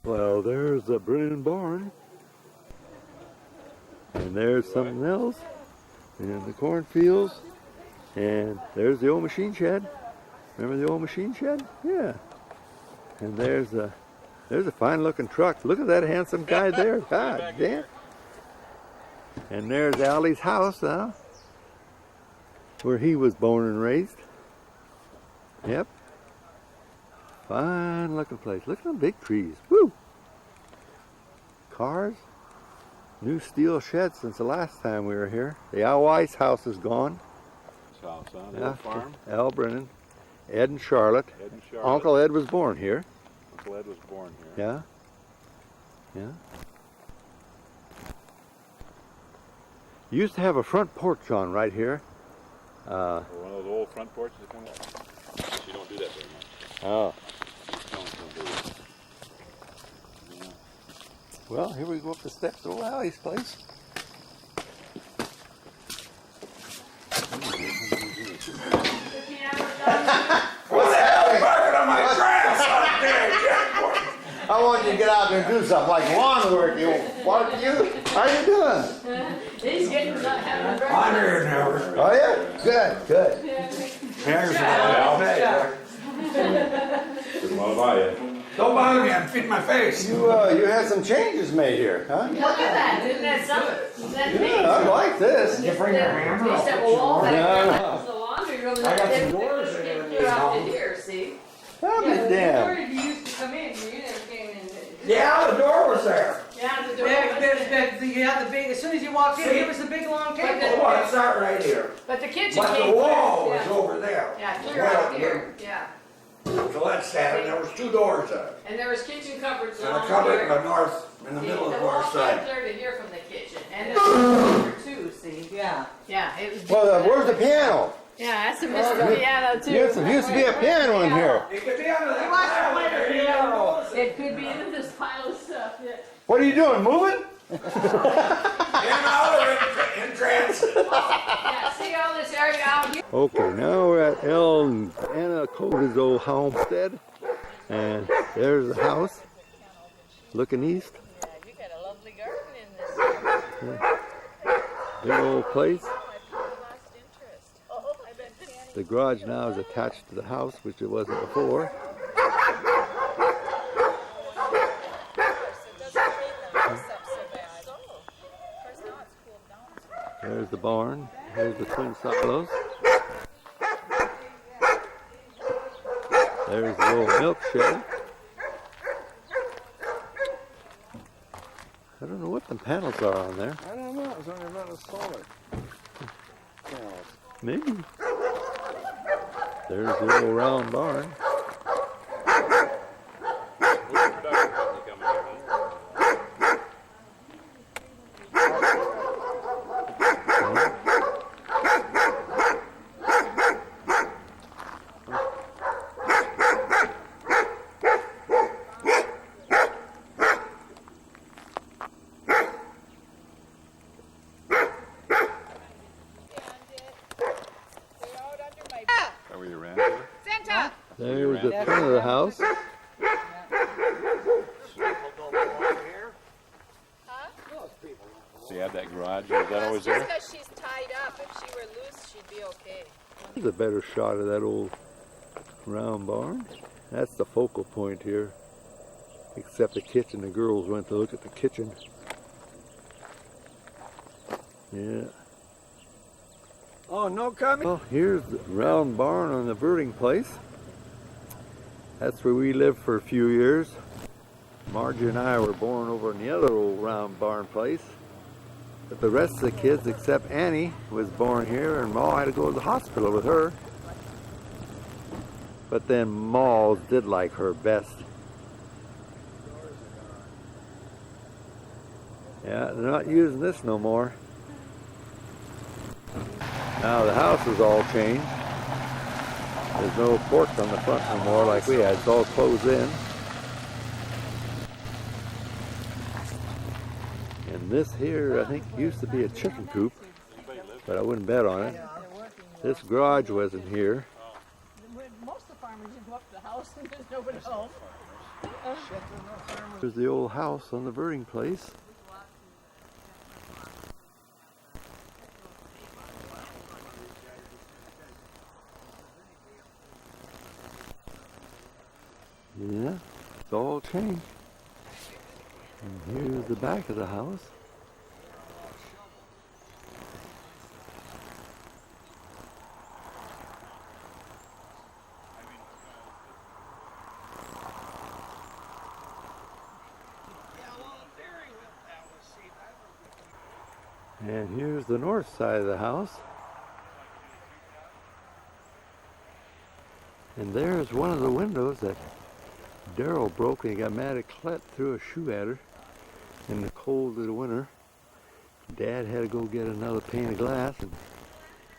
Well, there's the Brennan barn. And there's something else in the cornfields. And there's the old machine shed. Remember the old machine shed? Yeah. And there's a fine looking truck. Look at that handsome guy there. God damn. And there's Allie's house now, where he was born and raised. Yep. Fine looking place. Look at them big trees. Woo! Cars. New steel shed since the last time we were here. The Al Weiss house is gone. House, huh? The old farm. Al Brennan. Ed and Charlotte. Uncle Ed was born here. Uncle Ed was born here. Yeah. Yeah. You used to have a front porch on right here. One of those old front porches that come up. You don't do that very much. Oh. Don't do it. Yeah. Well, here we go up the steps to old Allie's place. What the hell is barking on my grass? I want you to get out there and do something like lawn work. How you doing? He's getting having a I'm here now. Oh yeah? Good, good. Here's Didn't want to buy it. Don't bother me, I'm feeding my face. You had some changes made here, huh? Look at that, isn't that something? Isn't that neat? I like this. You bring your hammer up. The wall that the laundry room. I got some doors in there. Put out to here, see? I'll be damned. Where did you used to come in? You never came in. Yeah, the door was there. Yeah, the door. The big, as soon as you walked in, See? here was the big long table. Oh, it's not right here. But the kitchen But came the wall clear. was over there. Yeah, clear out here. Yeah. Colette said there was two doors there. And there was kitchen cupboards And a along cupboard here. in the middle of the wall north came side. clear to here from the kitchen. And there's a door too, see? Yeah. Yeah, it was. Well, where's the piano? Yeah, that's a Mr. Piano too. There used to be a piano in here. It could be under that pile there. You never noticed it. It could be in this pile of stuff. Yeah. What are you doing, moving? In and out or in transit. Yeah, see all this area out here? Okay, now we're at El and Anna Cota's old homestead. And there's the house, looking east. Yeah, you got a lovely garden in this. Yeah. Big old place. The garage now is attached to the house, which it wasn't before. There's the barn. There's the twin silos. There's the old milk shed. I don't know what the panels are on there. I don't know. It's only about a solar. Maybe. There's the old round barn. There's the front of the house. Huh? So you have that garage, is that always there? Because she's tied up. If she were loose, she'd be okay. There's a better shot of that old round barn. That's the focal point here. Except the kitchen. The girls went to look at the kitchen. Yeah. Oh, no comment? Well, here's the round barn on the birding place. That's where we lived for a few years. Margie and I were born over in the other old round barn place. But the rest of the kids, except Annie, was born here, and Ma had to go to the hospital with her. But then Ma did like her best. Yeah, they're not using this no more. Now the house is all changed. There's no porch on the front no more like we had. It's all closed in. And this here, I think, used to be a chicken coop, but I wouldn't bet on it. This garage wasn't here. Most of the farmers, you go up to the house and there's nobody home. There's the old house on the birding place. Yeah, it's all changed. And here's the back of the house. And here's the north side of the house. And there's one of the windows that Daryl broke and he got mad at Colette, threw a shoe at her in the cold of the winter. Dad had to go get another pane of glass, and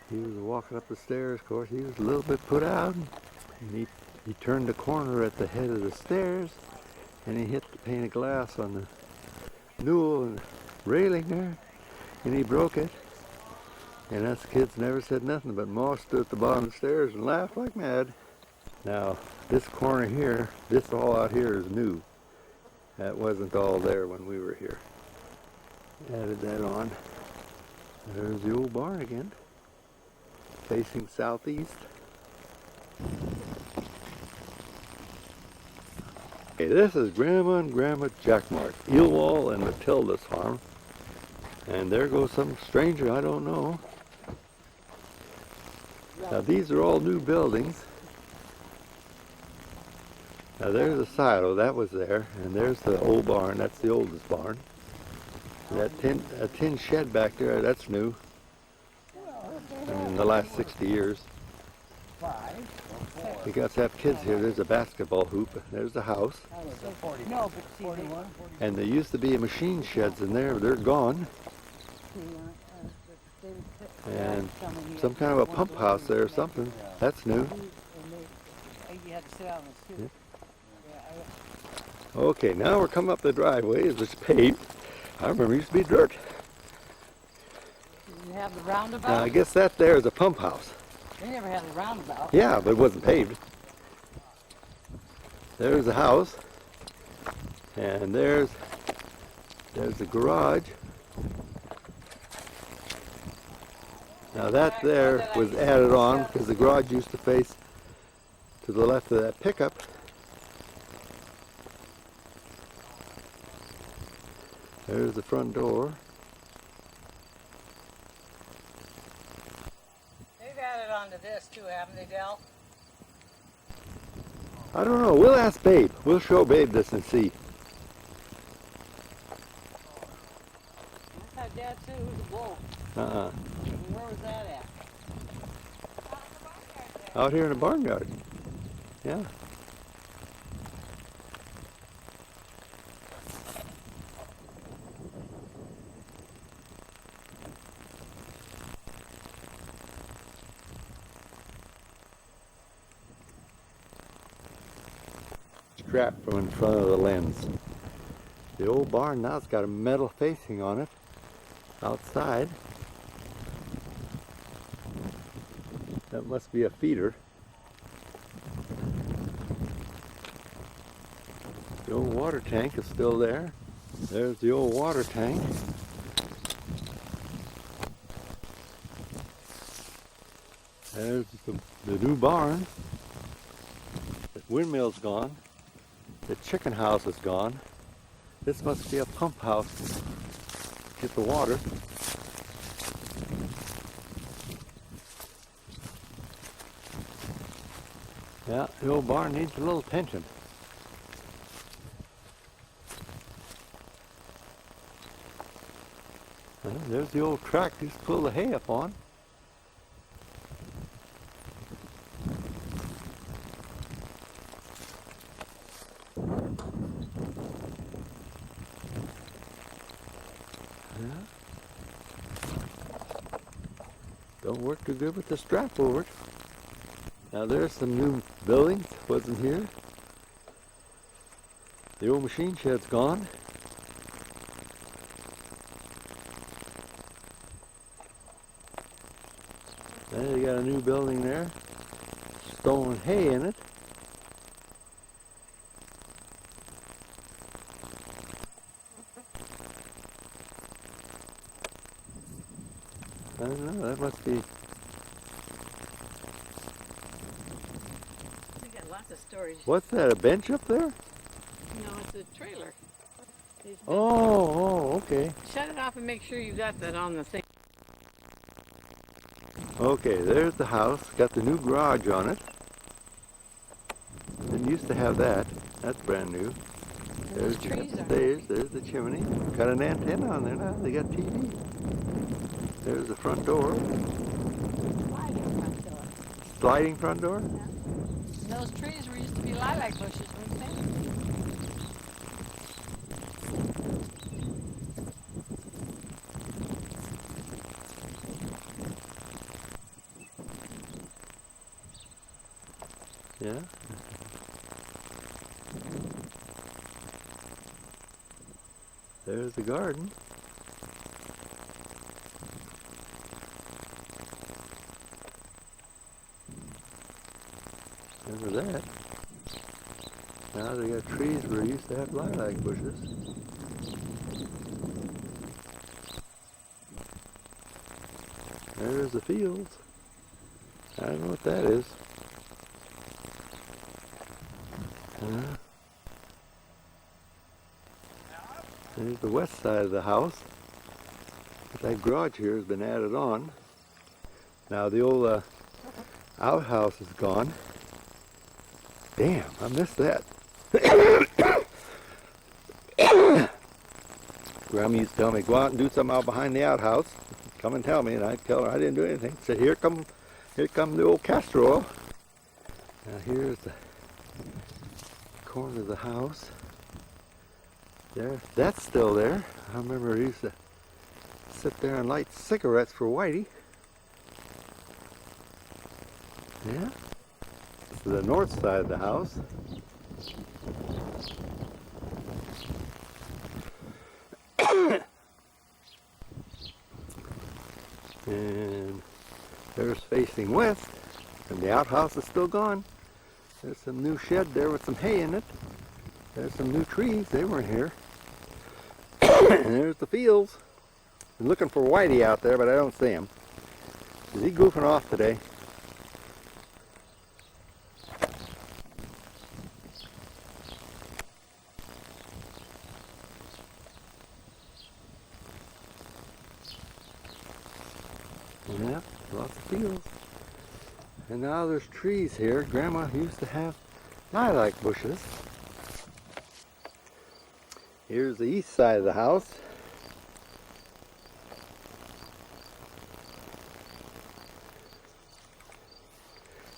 he was walking up the stairs. Of course, he was a little bit put out, and he turned the corner at the head of the stairs, and he hit the pane of glass on the newel and railing there, and he broke it. And us kids never said nothing, but Ma stood at the bottom of the stairs and laughed like mad. Now, this corner here, this all out here is new. That wasn't all there when we were here. Added that on. There's the old barn again, facing southeast. Okay, this is Grandma and Grandma Jacquemart, Eelwall and Matilda's farm. And there goes some stranger I don't know. Now these are all new buildings. Now there's a silo, that was there, and there's the old barn, that's the oldest barn. That tin shed back there, that's new. In the last 60 years. You got to have kids here. There's a basketball hoop, there's the house. And there used to be machine sheds in there, they're gone. And some kind of a pump house there or something, that's new. Yeah. Okay, now we're coming up the driveway. It's paved. I remember it used to be dirt. You have the roundabout? Now I guess that there is a pump house. They never had the roundabout. Yeah, but it wasn't paved. There's the house. And there's the garage. Now that there was added on because the garage used to face to the left of that pickup. There's the front door. They've added on to this too, haven't they, Del? I don't know. We'll ask Babe. We'll show Babe this and see. I thought Dad said it was a Wold. Where was that at? Out here in the barnyard. Yeah. Strap from in front of the lens. The old barn now has got a metal facing on it outside. That must be a feeder. The old water tank is still there. There's the old water tank. There's the new barn. The windmill's gone. The chicken house is gone. This must be a pump house to get the water. Yeah, the old barn needs a little attention. Well, there's the old track you used to pull the hay up on. Don't work too good with the strap over it. Now there's some new buildings, wasn't here. The old machine shed's gone. Then you got a new building there. Stolen hay in it. I don't know, that must be... We got lots of storage. What's that, a bench up there? No, it's a trailer. Oh, okay. Shut it off and make sure you got that on the thing. Okay, there's the house. Got the new garage on it. Didn't used to have that. That's brand new. There's Those trees the are. stairs. There's the chimney. Got an antenna on there now. They got TV. There's the front door. Sliding front door. Sliding front door. And those trees were used to be lilac bushes, weren't they? Yeah. There's the garden. Remember that. Now they got trees where used to have lilac bushes. There's the fields. I don't know what that is. There's the west side of the house. That garage here has been added on. Now the old outhouse is gone. Damn, I missed that. Grandma used to tell me, go out and do something out behind the outhouse. Come and tell me, and I'd tell her I didn't do anything. So here come the old castor oil. Now here's the corner of the house. There, that's still there. I remember I used to sit there and light cigarettes for Whitey. Yeah. This is the north side of the house. And there's facing west, and the outhouse is still gone. There's some new shed there with some hay in it. There's some new trees, they weren't here. And there's the fields. I'm looking for Whitey out there, but I don't see him. Is he goofing off today? Yep, lots of fields. And now there's trees here. Grandma used to have lilac bushes. Here's the east side of the house.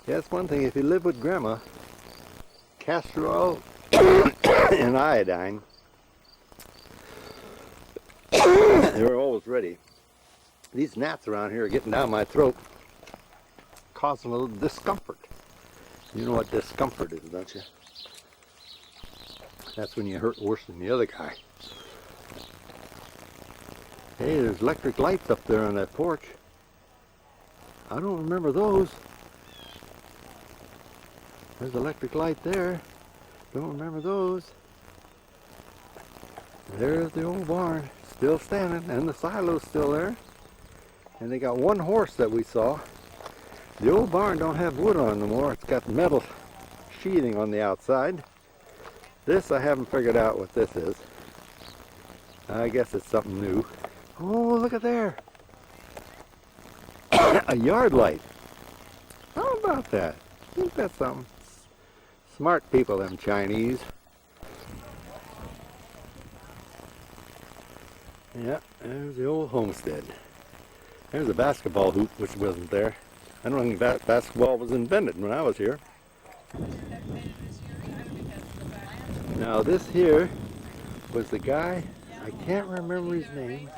Yeah, that's one thing. If you live with Grandma, castor oil and iodine, they were always ready. These gnats around here are getting down my throat, causing a little discomfort. You know what discomfort is, don't you? That's when you hurt worse than the other guy. Hey, there's electric lights up there on that porch. I don't remember those. There's electric light there. Don't remember those. There's the old barn, still standing, and the silo's still there. And they got one horse that we saw. The old barn don't have wood on it no more. It's got metal sheathing on the outside. This, I haven't figured out what this is. I guess it's something new. Oh, look at there. A yard light. How about that? Isn't that something? Smart people, them Chinese. Yeah, there's the old homestead. There's a basketball hoop, which wasn't there. I don't think that basketball was invented when I was here. Now this here was the guy, I can't remember his name.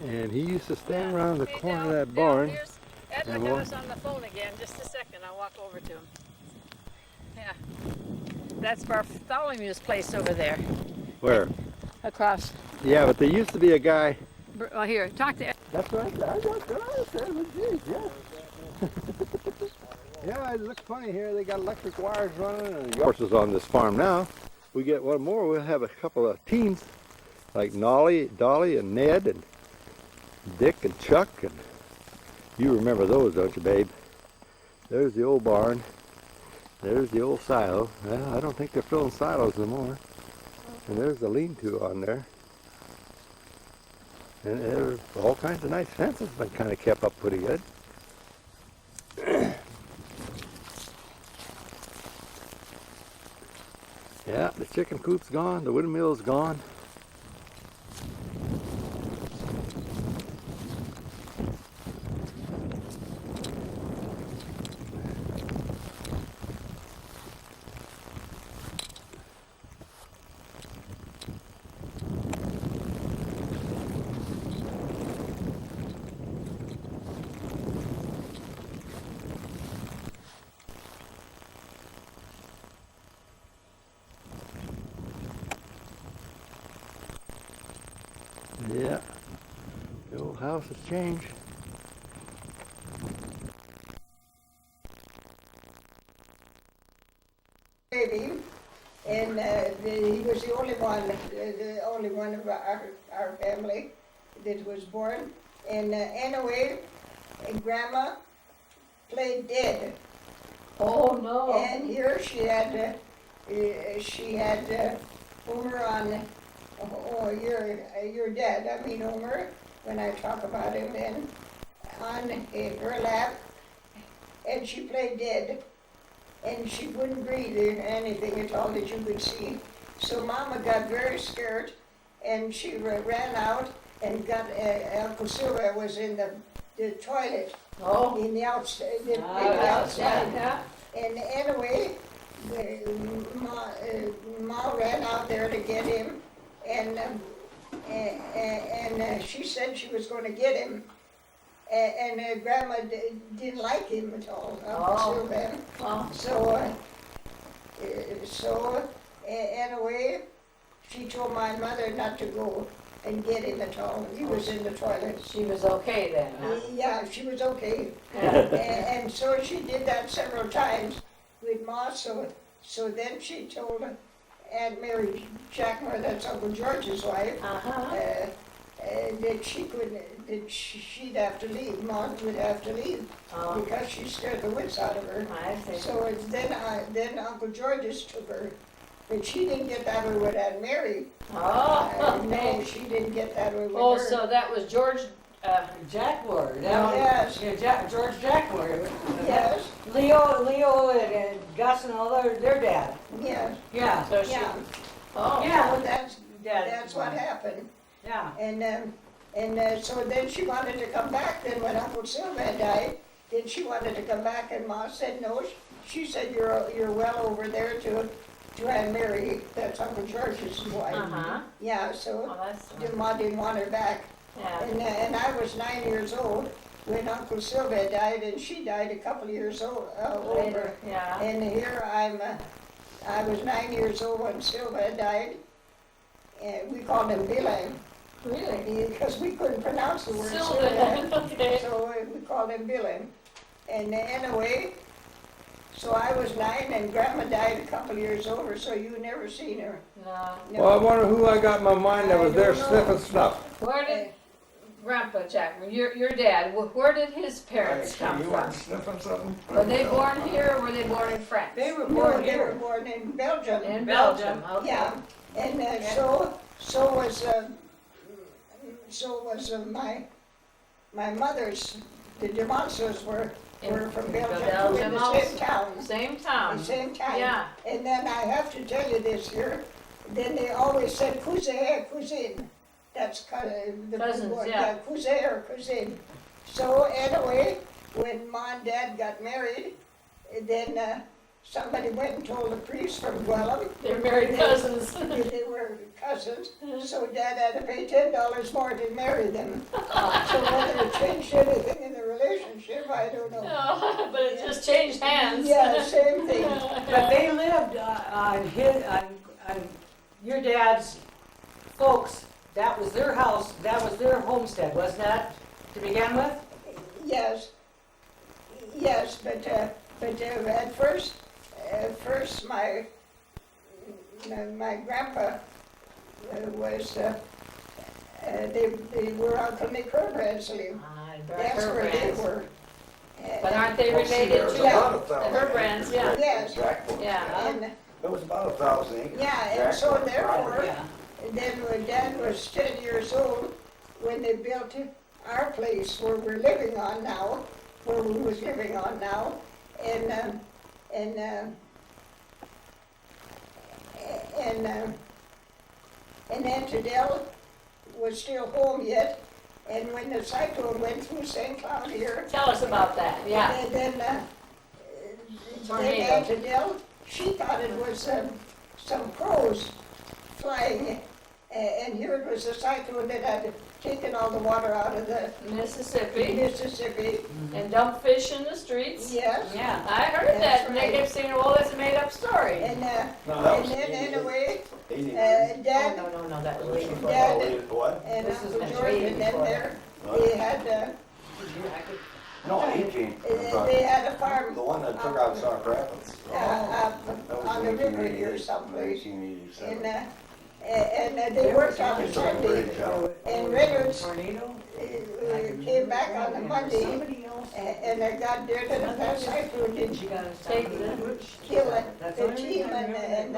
And he used to stand around the corner of that barn. Edwin was on the phone again. Just a second, I'll walk over to him. Yeah. That's Bartholomew's place over there. Where? Across. Yeah, but there used to be a guy. Well, here, talk to Ed. That's right. I got that. Geez, yeah. Yeah, it looks funny here. They got electric wires running and horses on this farm now. we get one more, we'll have a couple of teams like Dolly and Ned and Dick and Chuck, and you remember those, don't you, babe? There's the old barn. There's the old silo. Well, I don't think they're filling silos anymore. And there's the lean-to on there. And there's all kinds of nice fences, been kind of kept up pretty good. Yeah, the chicken coop's gone, the windmill's gone. Yeah, the old house has changed. Baby, and he was the only one of our family that was born. And anyway, Grandma played dead. Oh no. And here she had Omer on. Oh, your dad. I mean Omer. When I talk about him, then on her lap, and she played dead, and she wouldn't breathe or anything at all that you could see. So Mama got very scared, and she ran out and got Uncle Silver was in the toilet. Oh. In the outside. Outside, yeah. And anyway, Ma ran out there to get him, and she said she was going to get him, and Grandma didn't like him at all, Uncle Sylvan. Oh. So anyway, she told my mother not to go and get him at all. He was in the toilet. She was okay then, huh? Yeah, she was okay. Yeah. And so she did that several times with Ma. So then she told Aunt Mary Jacquemart, that's Uncle George's wife, that she'd have to leave. Ma would have to leave because she scared the wits out of her. I see. So then Uncle George's took her. But she didn't get that way with Aunt Mary. Oh, okay. No, she didn't get that way with Oh, her. so that was George Jacquemart. Yes. George Jacquemart. Yes. Leo and Gus and all their dad. Yes. Yeah. So she. Yeah. Oh. Yeah. So that's what happened. Yeah. And so then she wanted to come back. Then when Uncle Sylvan died, then she wanted to come back, and Ma said no. She said you're well over there to Aunt Mary. That's Uncle George's wife. Yeah. So Oh, that's Ma didn't want her back. yeah. And I was 9 years old when Uncle Sylvan died, and she died a couple years older. Later, yeah. And here I was 9 years old when Sylvan died, and we called him Billy. Really? Because we couldn't pronounce the word Sylvan, okay. so we called him Billy. And anyway, so I was 9 and Grandma died a couple years older, so you never seen her. No. No. Well, I wonder who I got in my mind that was there I don't know. sniffing stuff. Where did Grandpa Jackman, your dad, where did his parents come You from? weren't sniffing something? Were they born here or were they born in France? They were No, born they were here. born in Belgium. In Belgium, okay. Yeah, and so was my mother's. The Demonsters were from Belgium, too, in the also. same town. Same town. The same time. Yeah. And then I have to tell you this here. Then they always said cousin, cousine. That's kind of the Cousins, word, yeah. cousin or cousine. So anyway, when Ma and Dad got married, then somebody went and told the priest from Guelph. They're married cousins. They were cousins, so Dad had to pay $10 more to marry them. So whether it changed anything in the relationship, I don't know. No, but it just changed hands. Yeah, same thing. But they lived on your dad's folks. That was their house. That was their homestead, wasn't that, to begin with? Yes, but at first my grandpa was, they were Uncle Nick Herbrands lived. That's where they were. But aren't they related to the Herbrands? Yeah. Yes. Yeah. And, It was about 1,000 acres. yeah, and so therefore, Yeah. then when Dad was 10 years old, when they built our place where we're living on now, where we was living on now, and Aunt Adele was still home yet, and when the cyclone went through St. Cloud here, Tell us about that, yeah. and then Tornado. Aunt Adele, she thought it was some crows flying, and here it was a cyclone that had taken all the water out of the Mississippi, Mississippi. and dumped fish in the streets. Yes. Yeah, I heard That's that, and they right. kept saying, well, that's a made-up story. And No, that was then 88. anyway, 88. Oh, Dad no, that was way before. Dad- What? and This has Uncle been George, way and then before. there, they had, No, 18. they had a farm The one that took out Sauk Rapids. up That was on the river here 1888, someplace. 1887. And they worked on a Sunday, and Reynolds Tornado? came back on the Monday, and I got there, and that cyclone didn't Take the- kill the team and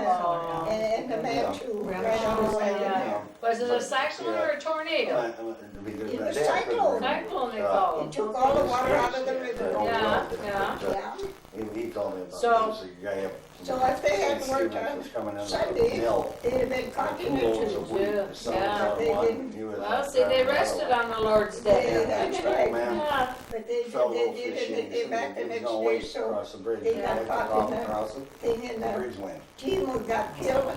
the man too, right on the way. Yeah. Was it a cyclone or a tornado? It was cyclone. Cyclone they called It it. took all the water out of the river. Yeah, yeah. Yeah, He told me about So- this. The guy up- so if they hadn't worked was coming on in Sunday, with a mill. they'd have been The continental. pool was a week. The sun was Yeah. out They one. didn't- He was Well, out see, they driving rested another on the Lord's Yeah, day. that's right. Man. Yeah. But they Fell did, over they did, fishing, and they came back the there was next no day, way to so cross the bridge. they They got took caught off in the across it, thing, and the the bridge went. team got killed,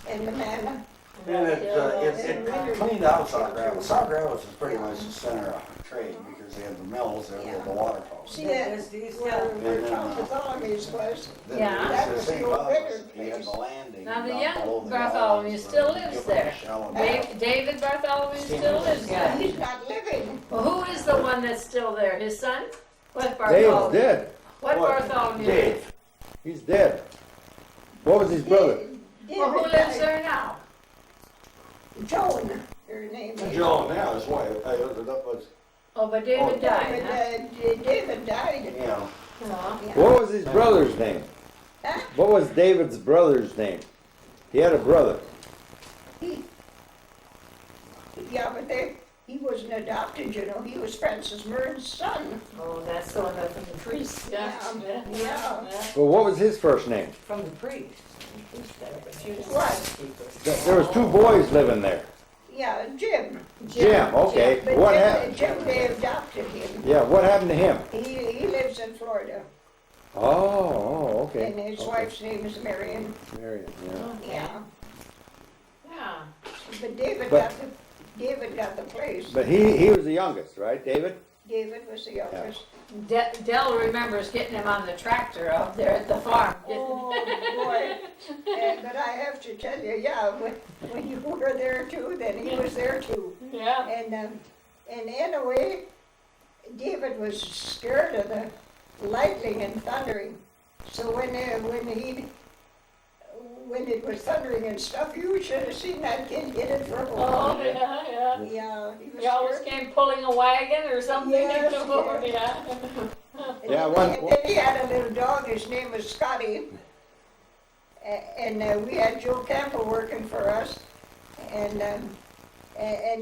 and the man, And it cleaned out Sauk Rapids. Sauk Rapids is pretty much the center of trade because they had the mills, they had the water tower. see that, where Tom Bartholomew's was, Then Yeah. That the was St. the old Cloud, record he had place. the landing. Now, the down young below the Bartholomew islands, still where lives people there. shell and David Bartholomew still lives there. he's not living. Well, who is the one that's still there? His son? What Dave's Bartholomew? dead. What What? Bartholomew? Dave. He's dead. What was his brother? Well, who lives there now? Joan, her name is. Joan, yeah, his wife, that was, Oh, but David died, huh? David died. yeah. Oh. Yeah. What was his brother's name? Huh? What was David's brother's name? He had a brother. Yeah, but he wasn't adopted, you know, he was Francis Mern's son. Oh, that's the one from the priest. Yeah. Yeah. Well, what was his first name? From the priest. What? There was two boys living there. Yeah, Jim. Jim, okay. But What Jim, happened? Jim, they adopted him. Yeah, what happened to him? He lives in Florida, Oh, okay. and his Okay. wife's name is Marion. Marion, yeah. Yeah, Yeah. but David But- got the place. But he was the youngest, right, David? David was the youngest. Dell remembers getting him on the tractor up there at the farm. Oh, boy. But I have to tell you, yeah, when you were there too, then he was there too. Yeah. And in a way, David was scared of the lightning and thundering. So when it was thundering and stuff, you should have seen that kid get in trouble. Oh, yeah, yeah. Yeah, he was He always scared. came pulling a wagon or something Yes, to come over, yeah. Yeah, And then he had a little dog, his name was Scotty. And we had Joe Campbell working for us. And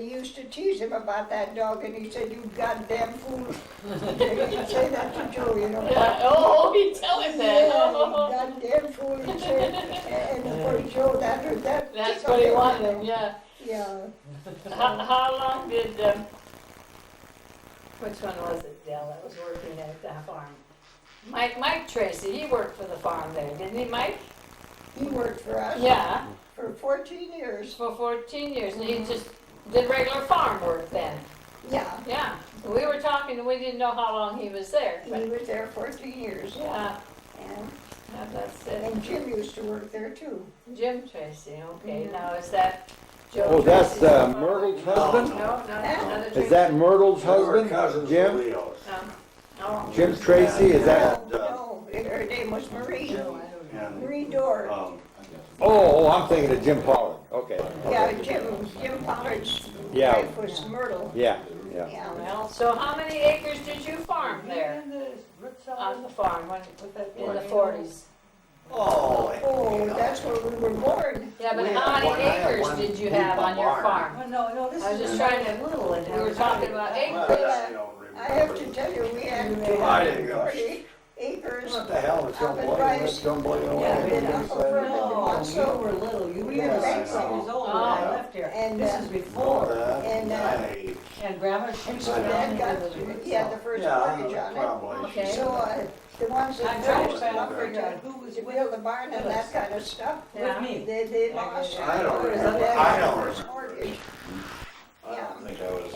he used to tease him about that dog, and he said, "You goddamn fool." He'd say that to Joe, you know. Yeah. Oh, he'd tell him that. Yeah, Oh. you goddamn fool, he'd say. And of course, Joe, that That's tickled what he him. wanted him, yeah. Yeah. How long did, which one was it, Dell, that was working at that farm? Mike Tracy, he worked for the farm there, didn't he, Mike? He worked for us. Yeah, For 14 years. for 14 years, and he just did regular farm work then. Yeah. Yeah, we were talking, and we didn't know how long he was there, He but, was there 14 years. yeah, And, that's it. and Jim used to work there too. Jim Tracy, okay, now is that Joe Oh, that's Tracy's- Myrtle's husband? No, no, another Is that Myrtle's They were husband? cousins, Jim? Leos. No. Jim Tracy, is that? No, her name was Marie. And, Marie Dorr. Oh, I'm thinking of Jim Pollard. Okay. Yeah, Jim Pollard's Yeah. wife was Myrtle. Yeah, yeah. Yeah. Well, So how many acres did you farm there on the farm in the 40s? Oh. Oh, that's where we were born. Yeah, but We how had many acres one did you big have on your barn. farm? No, this I was is just trying to, little. we were talking about acres. I have to tell you, we had I didn't go. 40 acres. What the hell is Up in Rice. Don't blow your Yeah, way. then Uncle Fred and No, you were little. You were Yeah, 6 I know. years old when I left here. And, This is before. and, And Grandma, she was So Dad got, around. he had the first mortgage on it. probably. Okay. So, the ones I'm that trying to built find out lumber who was to with build the barn and that kind of stuff, with me. they lost. I don't Because remember. Dad I got don't the first mortgage. Yeah.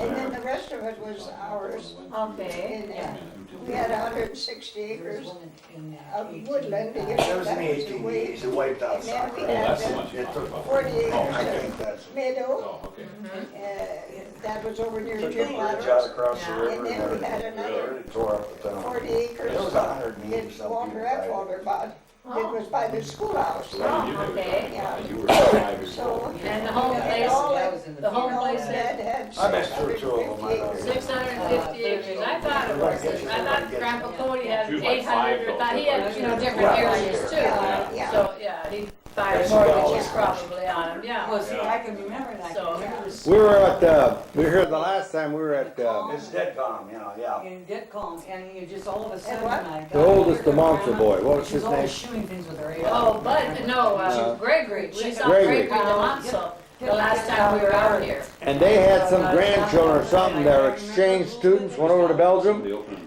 And then the rest of it was ours. Okay. And, we had 160 acres of woodland, you know, There was that an was 18 the way. years, it wiped out And then we soccer. had That's the one she's talking about. 40 Oh, I acres think of that's. meadow, Oh, okay. that was over near Took Jim the bridge out Ladders. across the Yeah. river. And then we had another It tore up the town. 40 acres There was 180 that some Walter people F. died. Walter bought, that was by the schoolhouse. Oh, okay. Yeah. You were 5 years So, old. And the home and place, all That that, was in the the home you know, place Dad had had I messed through two of them, 650 I acres. 650 acres. I thought it was, I thought Grandpa Cody had She was like 800, or 5 he had, you know, different areas too. Yeah, yeah. So, yeah, he fired mortgages probably on him, yeah. Well, see, I can remember that. I So- can remember this. We were at, we were here the last time, we were at, it's dead calm, you know, yeah. And get calm, and you just all of a sudden, what? I got. The oldest here, amongst the Grandma, boy, what was she his always name? shooting things with her AR. Oh, but, no, Gregory, we saw Gregory. Gregory Lamonso the last time we were out here. And they had some grandchildren or something, they were exchange students, went over to Belgium,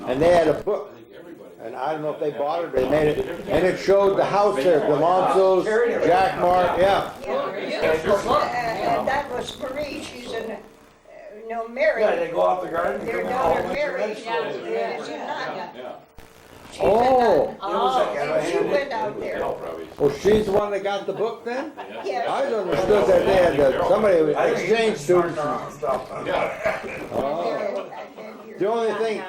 and they had a book. And I don't know if they bought it, they made it, and it showed the house there, the Monsos, Jacquemart, yeah. Beautiful book. And that was Marie, she's in, no, Mary. Yeah, they go out the garden. Their come daughter home, Mary, and she's Yeah. a nun. Yeah. She's a Oh. nun. Oh, And she went out there. Hell, probably. Well, she's the one that got the book then? Yes. I understood that they had, somebody, exchange students. Oh. The only thing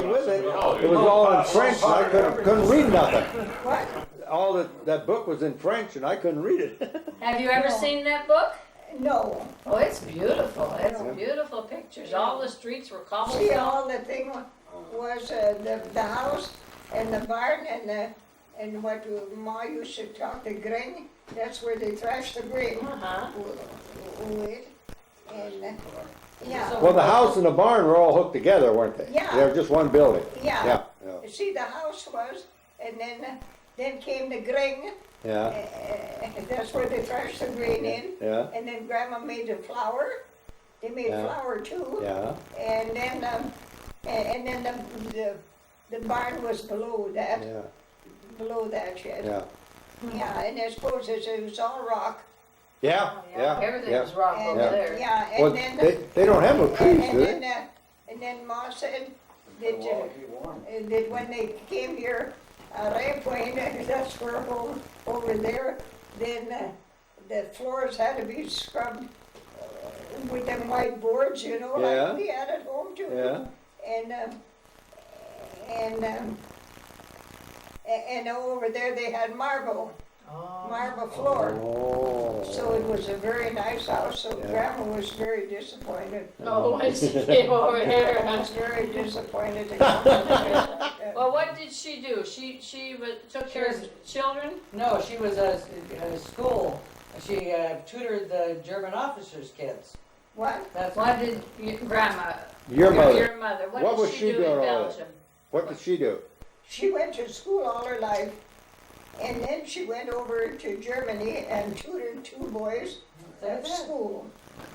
with it, it was all in French, and I couldn't read nothing. What? All that book was in French, and I couldn't read it. have you ever seen that book? No. Oh, it's beautiful. It's beautiful pictures. All the streets were See, cobblestone. all the thing was the house and the barn and what Ma used to talk, the grain, that's where they thrash the grain Uh-huh. with. And, yeah, Well, the house and the barn were all hooked together, weren't they? Yeah. They were just one building. yeah. Yeah, See, the house was, and then came the grain, yeah, that's where they thrash the grain in. yeah, And then Grandma made the flour. They made Yeah. flour too. yeah, And then the barn was below that, shed. yeah. Yeah, and I suppose it was all rock. Yeah, yeah, Everything yeah. was rock And, over there. yeah, Well, and then, they don't have no trees, and do they? then Ma said that when they came here, Raypoint, that's where over there, then the floors had to be scrubbed with them white boards, you know, Yeah. like we had at home too. Yeah, And over there they had marble floor. oh. So it was a very nice house, so Yeah. Grandma was very disappointed. Oh, when she came over here. I was very disappointed. Well, what did she do? She took care of children? No, she was at school. She tutored the German officers' kids. What? That's What did Grandma? Your mother, Your mother. What was did she she do doing in all Belgium? what did she do? She went to school all her life, and then she went over to Germany and tutored 2 boys at school.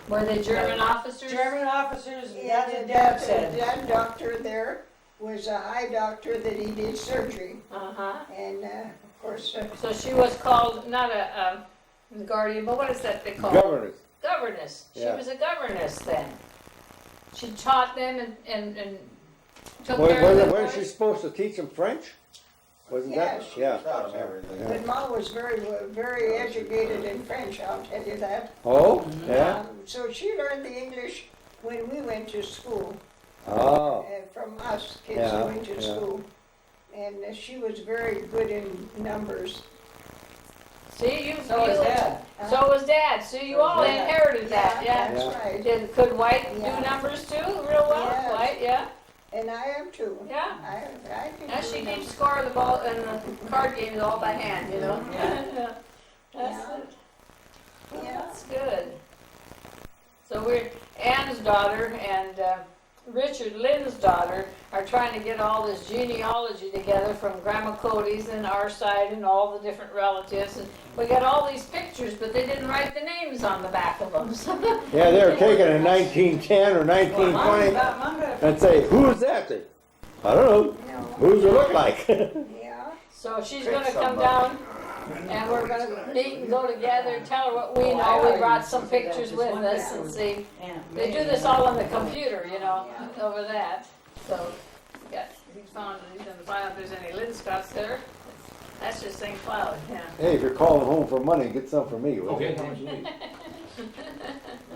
Were they German officers? German officers, And that's what Dad said. that doctor there was a eye doctor that he did surgery, Uh-huh. and of course, So she was called, not a guardian, but what is that they call it? Governors. Governess. She Yeah. was a governess then. She taught them and took Was, care of them. wasn't she supposed to teach them French? Wasn't Yeah, that? she Yeah. was but Ma was very educated in French, I'll tell you that. Oh, yeah? So she learned the English when we went to school, Oh, from us kids Yeah, going to yeah. school. And she was very good in numbers. See, you. So is Dad. So was Dad. So you all Dad. inherited that, yeah. That's Yeah. right. Could White Yeah. do numbers too, real well? Yes. White, yeah, And I am too. yeah. I can Now do she them. keeps score of the ball and the card games all by hand, you know? Yeah. That's Yeah. it. Yeah. That's good. So we're, Ann's daughter and Richard Lynn's daughter are trying to get all this genealogy together from Grandma Cody's and our side and all the different relatives. And we got all these pictures, but they didn't write the names on the back of them. Yeah, they were taken in 1910 or Well, 1920 Mom got and say, who's that? They, I don't know. No. Who's it look like? Yeah. So she's gonna come down and we're gonna meet and go together and tell her what we know. We brought some pictures with us and see. They do this all on the computer, you know, over that. So he found, he's gonna find out if there's any Linscotts there. That's just St. Cloud, yeah. Hey, if you're calling home for money, get some for me. will you? Okay, how much you need?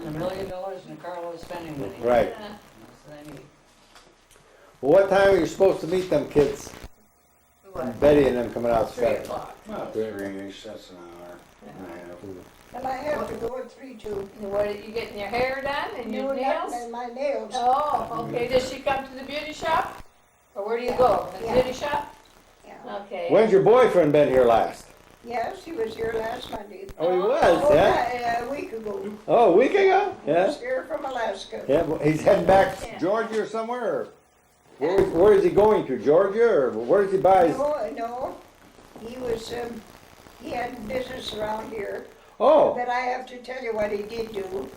$1 million in a carload spending money. Right. Yeah. That's what I need. Well, what time are you supposed to meet them kids? What? Betty and them coming out 3 Saturday. o'clock. About 3-ish, that's an hour. And I have to go at 3 too. And what, you getting your hair done and your No, nails? nothing in my nails. Oh, okay. Does she come to the beauty shop? Or where do you go? The Yeah. beauty shop? Yeah. Okay. When's your boyfriend been here last? Yes, he was here last Monday. Oh, he Oh, was, yeah? yeah, a week ago. Oh, a week ago? He Yeah? was here from Alaska. Yeah, well, he's heading back Yeah. to Georgia or somewhere? Or where is he going to? Georgia? Or where does he buy his... No, he was, he had business around here. Oh, But I have to tell you what he did do.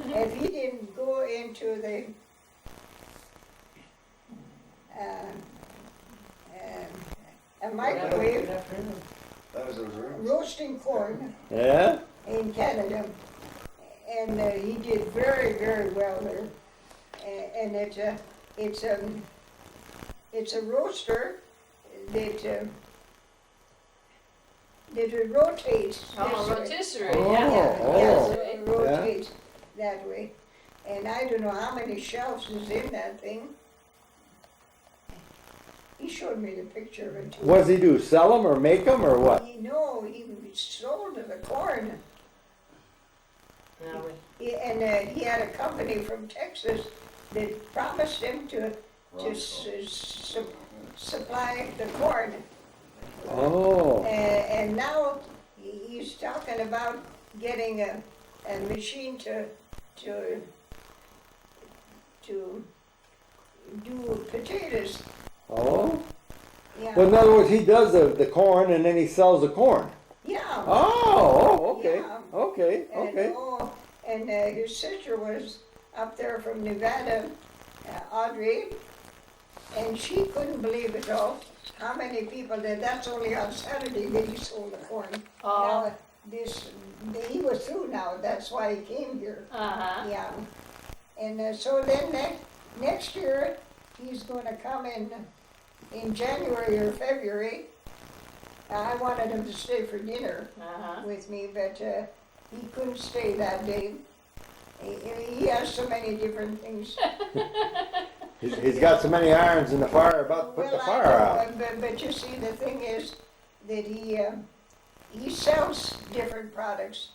If he didn't go into the, a microwave That was those rooms. roasting corn yeah? in Canada, and he did very, very well there. And it's a roaster that it rotates. Oh, this way. rotisserie, Oh, yeah. oh. Yes, it rotates that way. And I don't know how many shelves is in that thing. He showed me the picture of it too. What does he do? Sell them or make them or what? He sold the corn. Now we- He had a company from Texas that promised him to supply the corn. Oh, And now he's talking about getting a machine to do potatoes. oh. Yeah. Well, in other words, he does the corn and then he sells the corn. Yeah. Oh, okay, Yeah. okay, And, okay. his sister was up there from Nevada, Audrey, and she couldn't believe it all. How many people did? That's only on Saturday that he sold the corn. Oh. Now, he was through now. That's why he came here. Uh-huh. Yeah. And so then next year he's going to come in January or February. I wanted him to stay for dinner Uh-huh. with me, but he couldn't stay that day. He has so many different things. He's got so many irons in the fire about to put the Well, fire I out. know, but you see, the thing is that he sells different products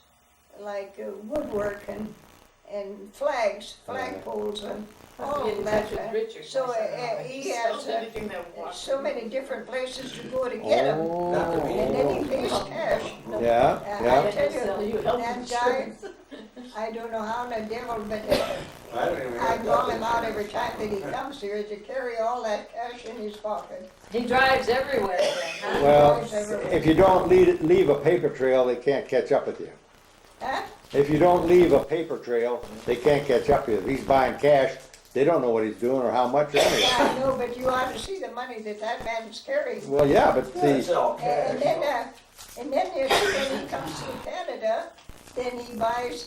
like woodwork and flags, flagpoles, and all Get in of that. touch with Richard. So he has so many different places to go to get them, Oh, and then he pays cash. yeah, I yeah. tell Sell you, you health that guy, insurance. I don't know how in the devil, but I don't even I have call that. him out every time that he comes here to carry all that cash in his pocket. He drives everywhere then, huh? Well, if you don't leave a paper trail, they can't catch up with you. Huh? If you don't leave a paper trail, they can't catch up with you. If he's buying cash, they don't know what he's doing or how much or anything. Yeah, I know, but you ought to see the money that man's carrying. Well, yeah, but It's see, all And cash. then you see when he comes to Canada, then he buys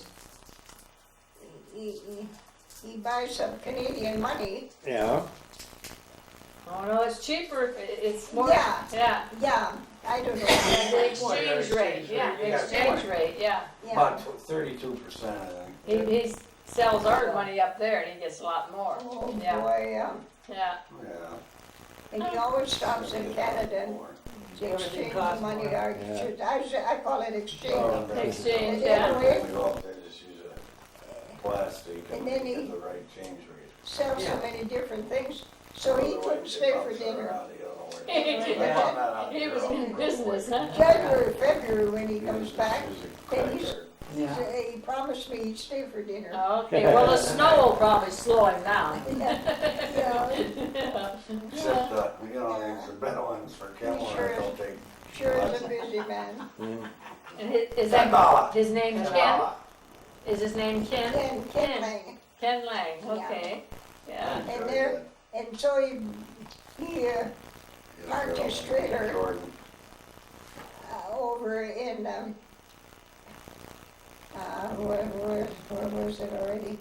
some Canadian money. yeah, Oh, no, it's cheaper. It's more. Yeah. Yeah. Yeah, I don't know. The exchange rate, yeah, Yeah, exchange rate, yeah. Yeah, About 32%, I think. He sells our money up there and he gets a lot more. oh Yeah, boy, yeah. Yeah. and he always stops in Canada and to Everything exchange costs money. more. I call it exchange. Exchange, But yeah. anyway, They just use a plastic And and then get he- the right change rate. sell so many different things, so he couldn't stay for dinner. He was in business, huh? January, February, when he comes back, then he promised me he'd stay for dinner. Okay, well, the snow will probably slow him down. Yeah, Except, you know, the better ones for Kemler, I don't think. sure is a busy man. And is that his name Ken? Is his name Ken? Ken Lang. Ken Lang, okay, yeah. And there, and so he parked his trailer over in, where was it already?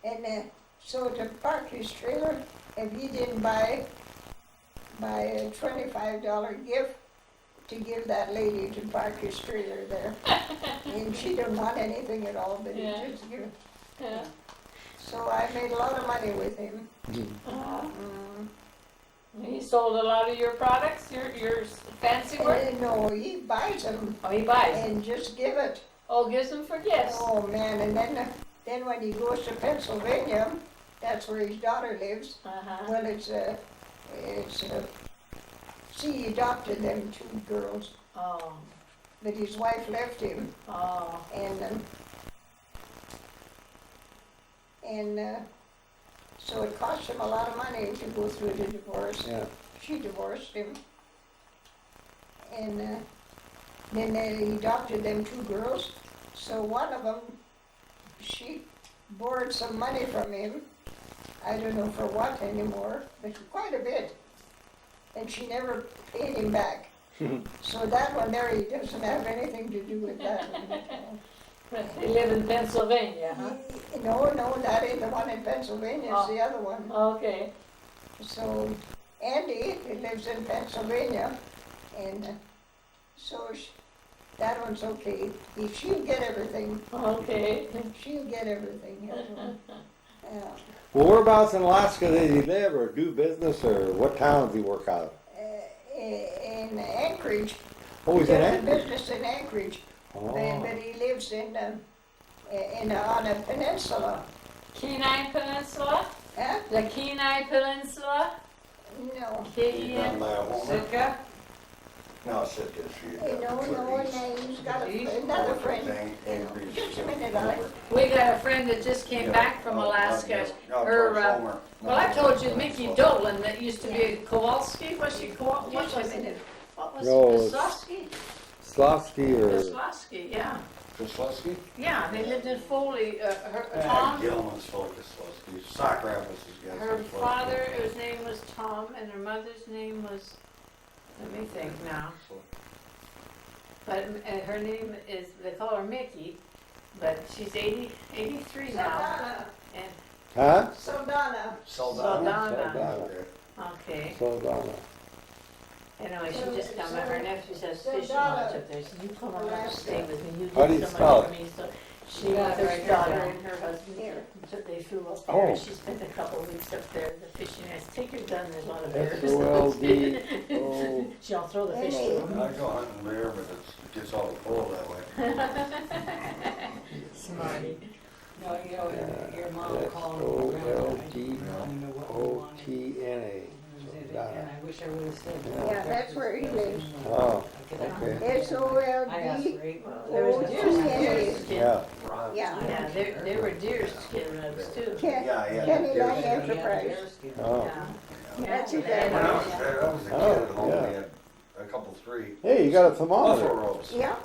And so to park his trailer, if he didn't buy a $25 gift to give that lady to park his trailer there. And she didn't want anything at all, but he Yeah. just give it. Yeah. So I made a lot of money with him. He sold a lot of your products, your fancy work? And no, he buys them Oh, he buys them. and just give it. Oh, gives them for gifts. Oh, man, and then when he goes to Pennsylvania, that's where his daughter lives. Uh-huh. Well, he adopted them two girls, Oh, but his wife left him, oh, and so it cost him a lot of money to go through the divorce. Yeah. She divorced him, and then he adopted them two girls. So one of them, she borrowed some money from him. I don't know for what anymore, but quite a bit. And she never paid him back. So that one there, he doesn't have anything to do with that one. they live in Pennsylvania, huh? No, that ain't the one in Pennsylvania, it's the other one. Okay, So Andy, he lives in Pennsylvania, and that one's okay. She'll get everything. okay. She'll get everything. Yeah. Well, whereabouts in Alaska did he live or do business, or what town does he work out of? In Anchorage. Oh, he's in He does Anchorage? business in Anchorage, Oh. but he lives on a peninsula. Kenai Peninsula? Huh? The Kenai Peninsula? No. You done by a woman? Sitka? No, Sitka, she. No, he's got another friend. Just a minute, Alex. We got a friend that just came back from Alaska. Her, well, I told you Mickey Dolan that used to be Kowalski, was she Kowalski? Just a minute. What was No, it? it's- Wisławski? Slavsky or? Wisławski, yeah. Wisławski? Yeah, they lived in Foley, Tom, Gilman's full of Wisławski. Sock Rapids has got her some father, his name was Tom, and her mother's name was, let me think now. But her name is, they call her Mickey, but she's 83 now. Saldana. And, Huh? Saldana. Saldana. Okay. okay. Saldana. Anyway, she just come, her nephew says fishing lodge up there, so you come over and stay with me, you How do you did so spell much for me, so she got her daughter and her husband here, so they flew up there, Oh. and she spent a couple of weeks up there, the fishing, I said, take your gun, there's a lot of bears. S-O-L-D-O. She'll throw the fish to them. I go hunting bear, but it gets all full that way. Smarty. No, you know, your mom called me around. I didn't know what you wanted. S-O-L-D-O-T-N-A. And I wish I would have said. Yeah, that's where he lives. Oh, okay. I asked S-O-L-D. for 8. There was deer skin. Yeah. Yeah. Yeah, there were deer skin rubs too. Yeah. Kenny Lang Enterprise. Oh. Yeah. That's his When I was family. there, I was a kid Oh, at home, yeah. we had a couple, three Hey, you got a buffalo thermometer. robes. Yeah.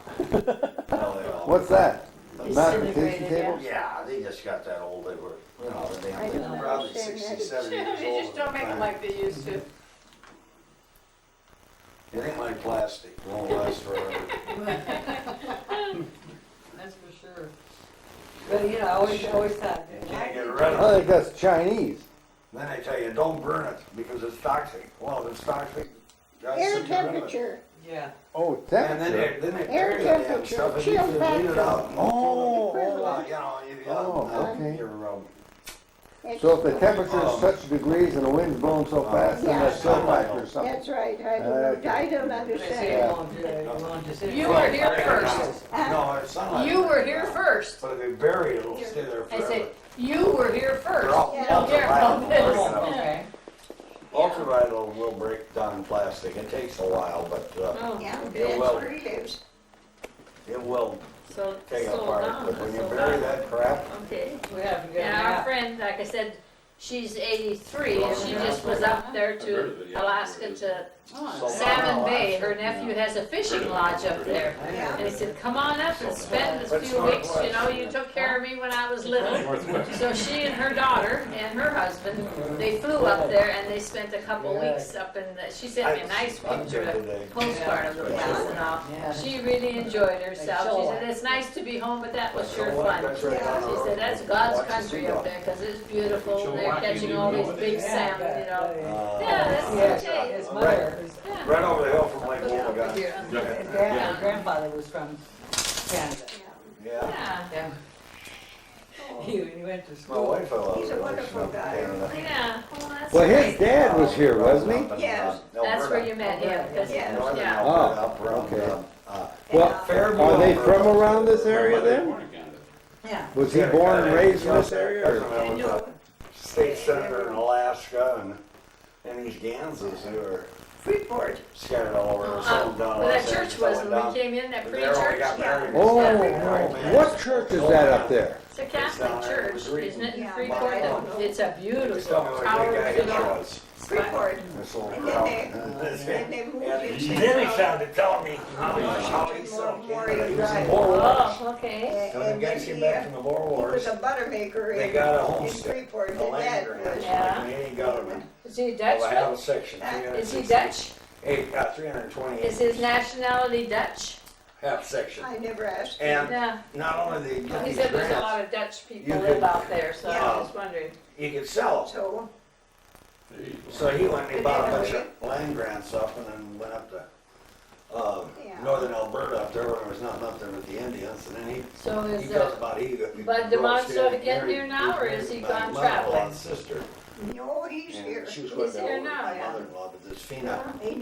What's that? Disintegrated, Mastication table? Yeah, they just got that old, they were, you know, they I don't were probably understand 60, that. 70 years old. They just don't make them like they used to. It ain't like plastic, it won't last forever. That's for sure. But, you know, I always thought. You can't get rid I of it. think that's Chinese. Then they tell you, don't burn it, because it's toxic. Well, if it's toxic, guys Air should get rid of it. temperature. Yeah. Oh, And then temperature. they Air bury the damn temperature, stuff and chill you leave it factor. out. Oh, You know, Oh, okay. your So if the temperature is such degrees and the wind's blowing so fast, then that's silt factor or something. That's right, I don't understand. You were here first. No, it's sunlight. You were here first. But if they bury it, it'll stay there I forever. said, you were here first. all- You don't care about this. Okay. Ultraviolet will break down plastic. It takes a while, but Oh, Yeah, It that's will. where he lives. it will so take slow apart. down. But when you slow bury down. that crap, Okay. We have to get And a our map. friend, like I said, she's 83 and she just was up there to Alaska to Salmon Bay. Her nephew has a fishing lodge up there. Yeah. And he said, come on up and spend a few weeks, you know, you took care of me when I was little. So she and her daughter and her husband, they flew up there and they spent a couple weeks up in the, she sent me a nice picture, a postcard of the place and all. She really enjoyed herself. She said, it's nice to be home, but that was sure fun. that's right down the She road. said, that's God's country up there because it's beautiful. They're catching all these big salmon, you know. Yeah, that's the His taste. mother, right over the hill from Lake Look Wold, over here. his grandfather was from Canada. Yeah. Yeah, Yeah. He went to My school. wife fell out. He's a wonderful guy. yeah, well, that's Well, his great. dad was here, wasn't he? Yes. That's where you met him, because, Yeah. yeah. Oh, okay. Well, are they from around this area then? Yeah. Was he born and raised in this area? or- State senator in Alaska and these Gansas who are Freeport. scattered all over. Some of them down Where that Los church Angeles, was some when down- we came in, that They pretty only church. got married. Oh, Yeah. what church is that up there? It's a Catholic church, isn't it, in Yeah, Freeport? but I don't know. It's a Just beautiful tell me what tower, that guy you Hitler know. was. Freeport. This little And crowd. then they moved And it. then he started telling me how he saw Memorial Canada. He was in Drive. Boer Wars. Oh, okay. So the guys came back from the Boer He Wars. was a butter maker They in got a in homestead, Freeport. a His land dad grant, was. Yeah. from the Canadian government. Is he Of a half Dutch? a section. Is he Dutch? 320 Is his nationality Dutch? half section. I never asked. And Yeah. not only did they get He these said there's a grants, lot of Dutch people You live could- out there, so I Yeah. was wondering. you could sell them. So, So he went and he bought a bunch of land grants up and then went up to Yeah. northern Alberta up there where there was nothing up there with the Indians. And then So he is tells it, about he. Bud DeMonso getting here now, or is he gone traveling? Sister. no, he's And here. she was He's with here my now, yeah. mother-in-law, but this Fina. He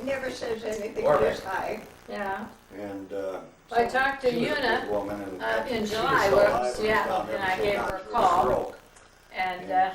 never says anything Warbeck. this high. yeah. And I talked to she was a Una, big woman and in she was July, still we're alive in when we Seattle, found and I she gave got her a through call. stroke. And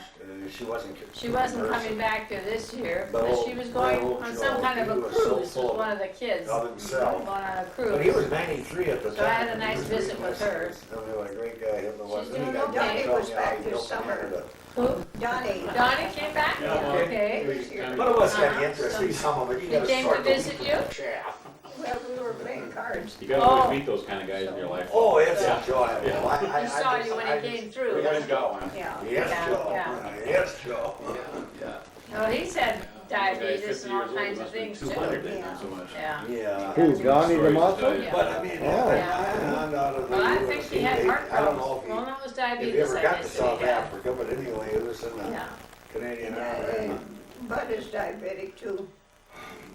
She she wasn't coming back to this year, But but she was going on some kind of a he was so cruise full with of one of the kids. of Going himself. on a But he was cruise. 93 at the time. So I had a and he nice was visit really with her. Tell me what a great guy Hitler was. She's And he doing got okay. down Donnie was to back me, this built summer. Canada. Who? Donnie. Donnie came back? Yeah. Okay. He was here. But it was kind of Uh-huh. interesting, some of it. He gotta came to start visit with you? chaff. Well, we were playing cards. You gotta always meet those kind of guys in your life. Oh, it's Yeah. enjoyable. Yeah. He saw you when he came through. We always got one. Yeah. Yes, Yeah, Joe. yeah. Yes, Joe. Oh, he's had diabetes 50 and all years old, kinds of must be things 200, too. they've done so much. Yeah. Yeah. Who, Donnie Stories DeMonso? to tell you. But I mean, Oh. and out of the Well, I think he had USA, heart I don't know problems. if Well, no, it was he diabetes, ever I got to guess. South Yeah. Africa, but anyway, it was in the Yeah. Canadian Army. Bud is diabetic too.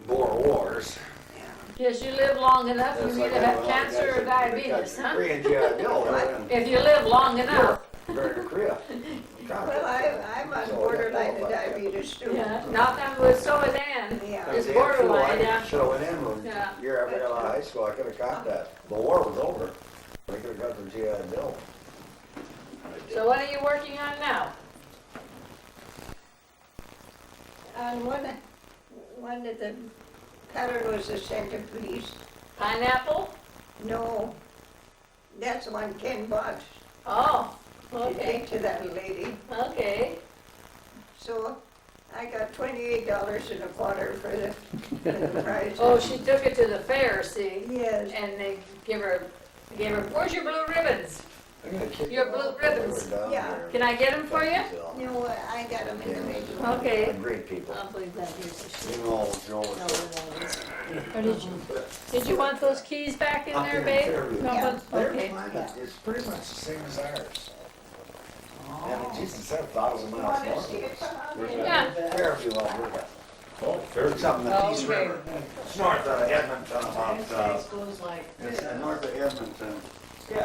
Boer Wars. Yes, you live long enough, you That's either like have all the guys cancer or that diabetes, got huh? Korean GI Bill, they're If you live long enough. in Korea. Well, I'm on borderline of diabetes too. Yeah, knock on wood, so is Ann. Yeah. It's borderline, yeah. Should have went in when Yeah. year after out of high school. I could have caught that. The war was over. I could have got the GI Bill. So what are you working on now? On one of the pattern was the center piece. Pineapple? No, that's the one Ken bought. Oh, He okay, gave to that lady. okay. So I got $28.25 for the prize. Oh, she took it to the fair, see? Yes. And they gave her, where's your blue ribbons? I'm gonna kick Your them blue off when they were ribbons. down Yeah. there. Can I get them for you? You know what, I got them in the making. Okay. They're great people. I'll leave that here. so she- You know, Joe was Or did you want those keys back in Up there, in babe? Fairview. No, Yeah. but- Their okay. planet is pretty much the same as ours. I mean, Jesus, they're 1,000 You miles want to see north. it come out? Yeah. Fairview, Alberta. Oh, fair. It's up in the Peace Okay. River. It's north of Edmonton, about, Goes like it's north of Edmonton. Here's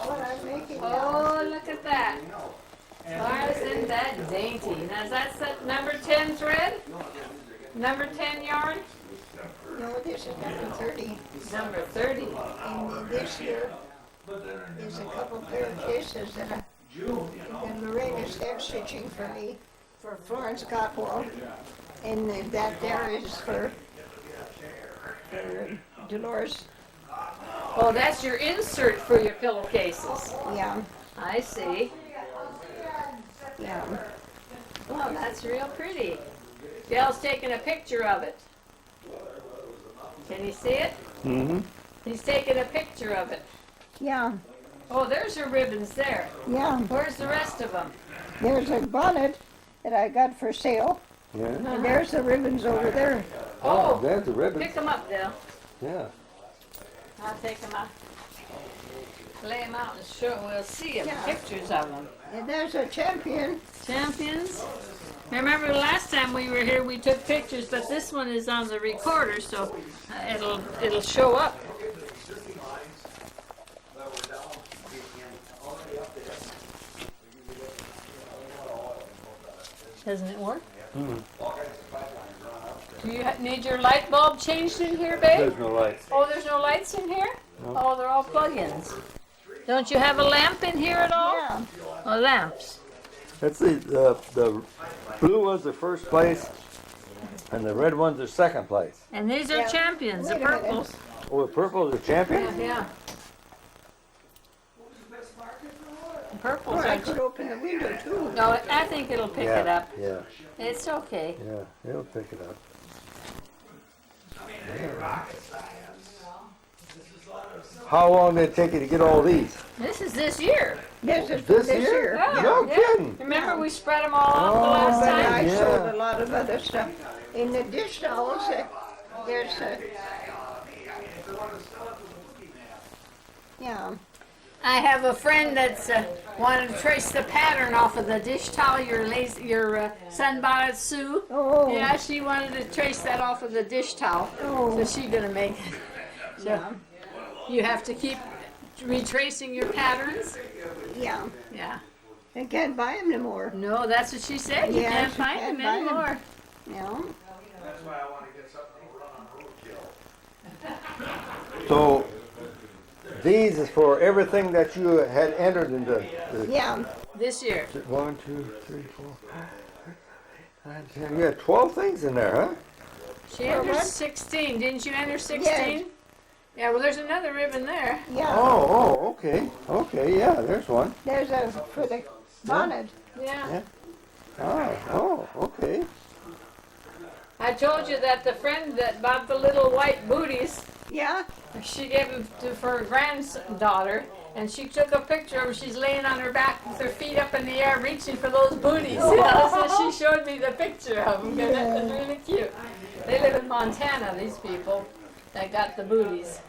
what I'm making now. Oh, look at that. Why isn't that dainty? Now, is that set number 10 thread? Number 10 yarn? No, this is number 30. Number 30. And this here is a couple pair of cases that Lorraine is step stitching for me for Florence Cotwell. And that there is for Dolores. Oh, that's your insert for your pillowcases. Yeah, I see. yeah. Oh, that's real pretty. Dale's taking a picture of it. Can you see it? Mm-hmm. He's taking a picture of it. Yeah, Oh, there's your ribbons there. yeah. Where's the rest of them? There's a bonnet that I got for sale, Yeah. and there's the ribbons over there. Oh, There's the ribbon. pick them up, Dale. Yeah. I'll take them out. Lay them out and show. We'll see them. Yeah. Pictures of them. And there's a champion. Champions. Remember last time we were here, we took pictures, but this one is on the recorder, so it'll show up. Doesn't it work? Do you need your light bulb changed in here, babe? There's no light. Oh, there's no lights in here? No. Oh, they're all plug-ins. Don't you have a lamp in here at all? Yeah. Oh, lamps. Let's see, the blue one's the first place, and the red one's the second place. And these are Yeah. champions, the Wait a minute. purples. Oh, the purple is the champion? Yeah. The purples Or I are. could open the window too. No, I think it'll pick it up. Yeah, It's okay. yeah, it'll pick it up. How long did it take you to get all these? This is this year. This is This this year? year. Yeah, No yeah. kidding. Remember we spread them all off the Oh, last But time? I Yeah. sold a lot of other stuff. In the dish towels, there's yeah. I have a friend that's wanted to trace the pattern off of the dish towel, your sunbonnet Sue. Oh. Yeah, she wanted to trace that off of the dish towel. Oh. So she's gonna make it. So Yeah. you have to keep retracing your patterns. Yeah. Yeah. I can't buy them no more. No, that's what she said. You Yeah, can't she find can't them buy 'em. anymore. Yeah. So, these is for everything that you had entered into. Yeah. This year. 1, 2, 3, 4, 5, 10. You had 12 things in there, huh? She entered 16. Didn't you enter 16? Yeah, well, there's another ribbon there. Yeah. Oh, okay. Okay, yeah, there's one. There's a for the bonnet. Yeah. Oh, okay. I told you that the friend that bought the little white booties, Yeah. she gave them for her granddaughter, and she took a picture of her. She's laying on her back with her feet up in the air, reaching for those booties. You know, so she showed me the picture of them. That was really cute. They live in Montana, these people that got the booties.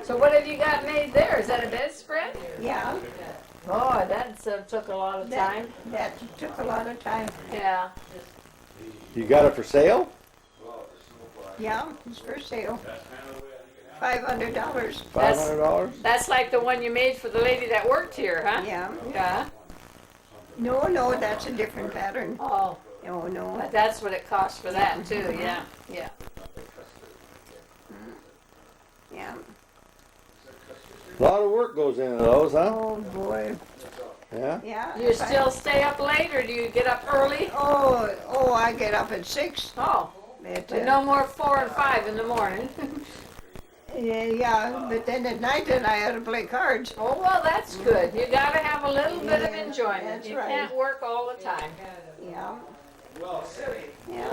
So what have you got made there? Is that a bedspread? Yeah. Oh, that took a lot of time. That took a lot of time. Yeah. You got it for sale? Yeah, it's for sale. $500. $500? That's like the one you made for the lady that worked here, huh? Yeah. Yeah. No, that's a different pattern. Oh, Oh, no. but that's what it cost for that too. Yeah. Yeah. Yeah. A lot of work goes into those, huh? Oh, boy. Yeah? Yeah. Do you still stay up late or do you get up early? Oh, I get up at 6. Oh, but no more 4 and 5 in the morning. Yeah, but then at night then I had to play cards. Oh, well, that's good. You gotta have a little bit of enjoyment. That's You right. can't work all the time. Yeah. Yeah.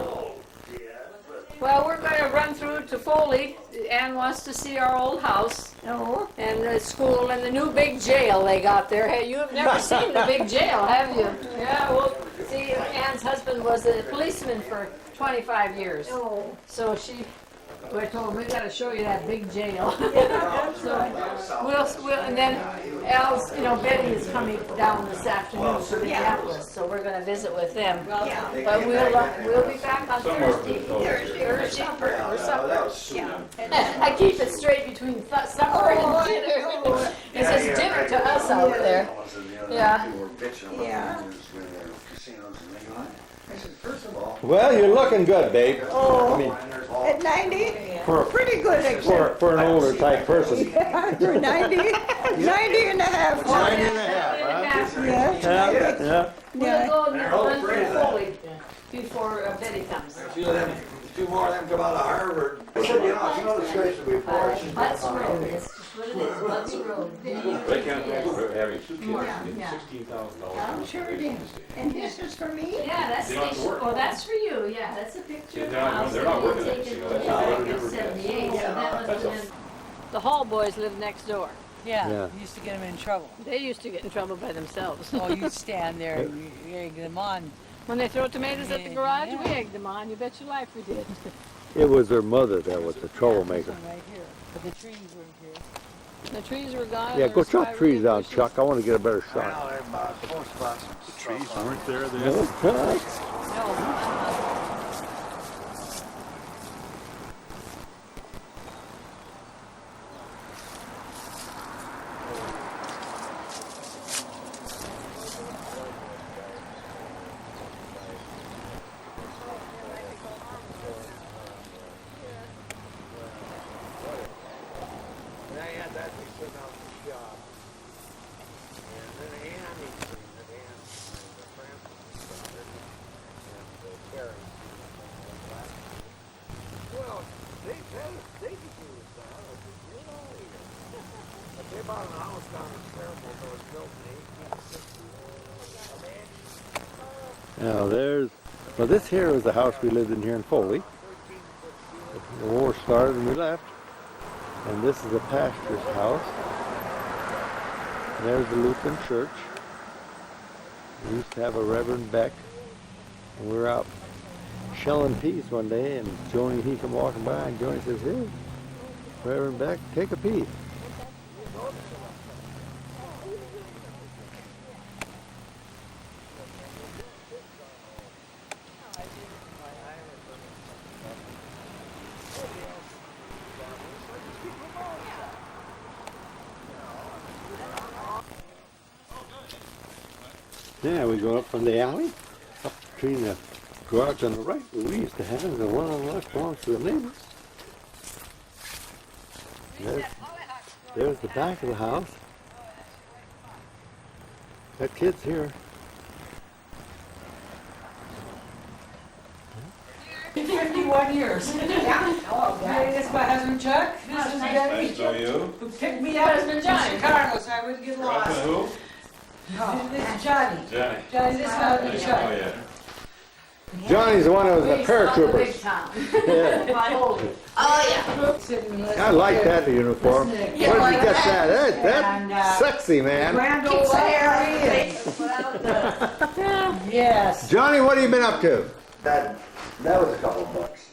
Well, we're gonna run through to Foley. Ann wants to see our old house Oh, and the school and the new big jail they got there. Hey, you have never seen the big jail, have you? Yeah, well, see, Ann's husband was a policeman for 25 years. oh. So I told him, we gotta show you that big jail. That's right. We'll, and then Al's, Betty is coming down this afternoon from Minneapolis, so we're gonna visit with them. Yeah. But we'll be back on Thursday. Thursday. Thursday for supper. Yeah. I keep it straight between supper and dinner. It's just dinner to us out there. Yeah. Yeah. I said, first of all, Well, you're looking good, babe. I mean, At 90? for, Pretty good, except for an older type person. for 90, 90 and a half. 90 and a half, huh? Yeah. Yeah. We'll go They're and all run afraid for of Foley before Betty comes. a few of them, two more of them come out of Harvard. I said, you know the situation before. Butts Road, that's what it is, Butts Road. They can't having two kids, Yeah. $16,000. I'm sure it is. And this is for me? Yeah, that's, They don't have to work. oh, that's for you, yeah, that's a picture of the Yeah, house. they're not that working they at it, taken so that's back how in they're never- 78, so that must That's have a- been. The Hall boys lived next door. Yeah, Yeah. used to get them in trouble. They used to get in trouble by themselves. Oh, you'd stand there and you egg them on. When they throw tomatoes at the garage, we Yeah. egged them on, you bet your life we did. It was their mother that was the This troublemaker. one right here, but the trees weren't here. The trees were gone. Yeah, there go was chop five trees really down, bushes. Chuck. I want to get a better shot. Well, they're about, supposed to about some Trees weren't there then? No, Chuck. No, And I had that thing sitting out in the shop. And then Annie cleaned it, and the Francis started, and the Terry. Well, they could do this now. I said, you know, but they bought a house down in Fairfield that was built in 1860. Now there's, well this here was the house we lived in here in Foley. The war started and we left. And this is the pastor's house. There's the Lutheran church. We used to have a Reverend Beck. And we were out shelling peas one day and Joni, he come walking by and Joni says, hey, Reverend Beck, take a pea. Yeah, we go up from the alley, up between the garage on the right, where we used to have, and the one on the left belongs to the neighbors. There's the back of the house. Got kids here. 51 years. Yeah. Oh, Hey, this is my husband Chuck. This is Debbie. Nice to know you. Who picked me up in Chicago so I wouldn't get lost. Who? This is Johnny. Johnny. Johnny, this is my husband Oh, Chuck. yeah. Johnny's the one that was the Big town, paratroopers. big town. Yeah. Oh, Sitting and listening I like to that uniform. Where did you like get that? And, That's sexy, man. Grand Ole Opry. Yes. Johnny, what have you been up to? That was a couple of bucks.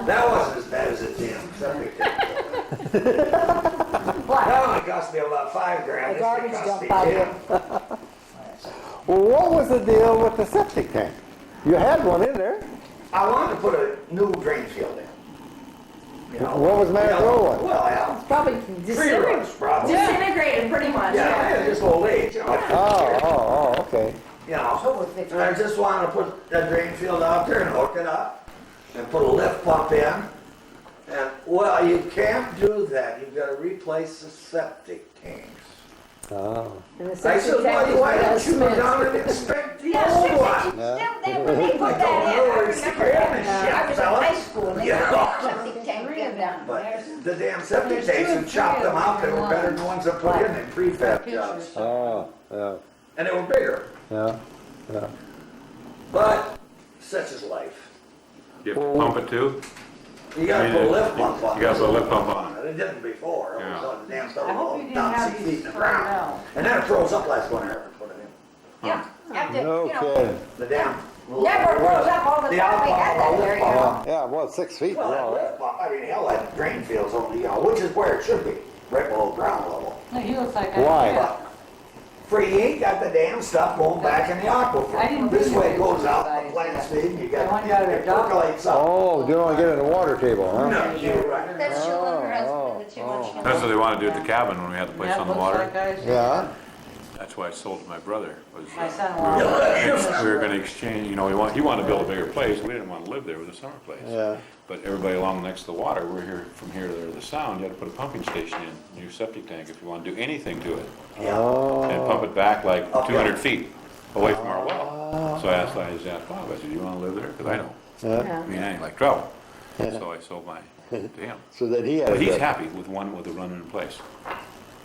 That wasn't as bad as it damn septic tank. That only cost me about $5,000. This thing cost me 10. Well, what was the deal with the septic tank? You had one in there. I wanted to put a new drain field in. You know? What was the matter with the old one? Well, yeah. Probably Tree roots, probably. disintegrated pretty much. Yeah, I had just old age, you know. Oh, okay. You know, and I just wanted to put that drain field out there and hook it up and put a lift pump in. And, well, you can't do that. You've got to replace the septic tanks. Oh. And the I septic said, tank well, is why made out don't of you go cement. down and inspect the Yes, old they- one? When they put that in, I remember that. I was in high school, and they put that septic tank in down. But the damn septic tanks, you chopped them out, they were better than the ones that put in them prefab jobs. Oh, yeah, And they were bigger. yeah, yeah. But such is life. You have to pump it too? You gotta put a lift pump on it. You gotta put a lift pump on it. It didn't before. All of a Yeah. sudden, the damn stuff I hope was you didn't down have 6 these feet in the spread ground. out. And then it froze up last winter. Put it in. Yeah, have to, you know, Okay. The damn. never froze up all the The time we had that outfall, there, you know. Yeah, well, 6 feet. Well, that Well, lift pump, I mean, hell, that drain field's only, you know, which is where it should be, right below ground level. He looks like Why? But for you ain't got the damn stuff going back in the I aquifer. didn't This think way it it was goes out, bad. the plant's feed, you I got, wanted out of it the dump. percolates up. Oh, you don't want to get in the water table, huh? No, you're right. That's your Oh, husband that you oh, want to That's what they wanted to do at the cabin when we had the place That on the looks water. like I- Yeah, That's why I sold to my brother. Was, My son we were going to exchange. You know, he wanted to build a bigger place. We didn't want to live there. It was a summer place. yeah. But everybody along next to the water, we're here from here to there to the sound. You had to put a pumping station in your septic tank if you want to do anything to it, Oh. and pump it back like Okay. 200 feet away from our well. So I asked Bob. I said, "You want to live there? Because I don't. Yeah. I mean, I ain't like trouble." So I sold mine to him. So that he had. But he's a- happy with the running in place.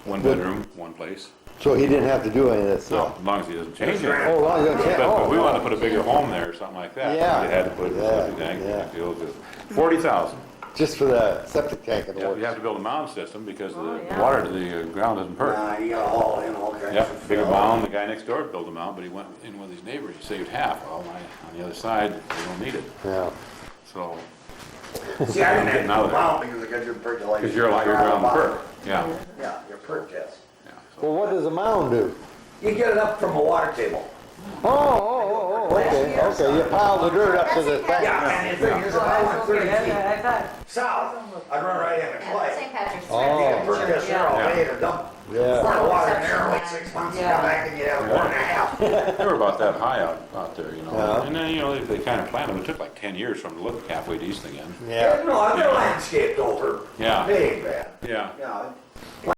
One bedroom, one place. So he didn't have to do any of this So stuff. as long as he doesn't change it. Oh, well, you can't. But if we Oh, wanted to put a bigger home there or something like that, Yeah. they had to put a Yeah, septic tank, yeah. deal with 40,000. just for the septic tank and Yeah, work. you have to build a mound system because the yeah. water to the ground doesn't perk. You gotta haul in all kinds Yep, of bigger fill. mound, the guy next door built a mound, but he went in with his neighbor, he saved half. Well, on the other side, they don't need it, Yeah. so, See, I didn't have Getting to out go of there. out because I got your percolation. because you're around the perk, yeah. Yeah, your perk test. Yeah, Well, so- what does a mound do? You get it up from a water table. Okay, okay, you pile the dirt up to the thing. Yeah, and the thing is, if I went 30 Okay, feet I thought, south, I'd run right into clay. St. Patrick's. Oh. You get perk test there all day to dump Yeah. pour water in there, like 6 months, and come back and you have 1.5. They were about that high out there, you know, Yeah. and then, you know, they kind of planted them. It took like 10 years for them to look halfway decent again. Yeah. No, they're landscaped over. Yeah. Big bad. Yeah. Yeah.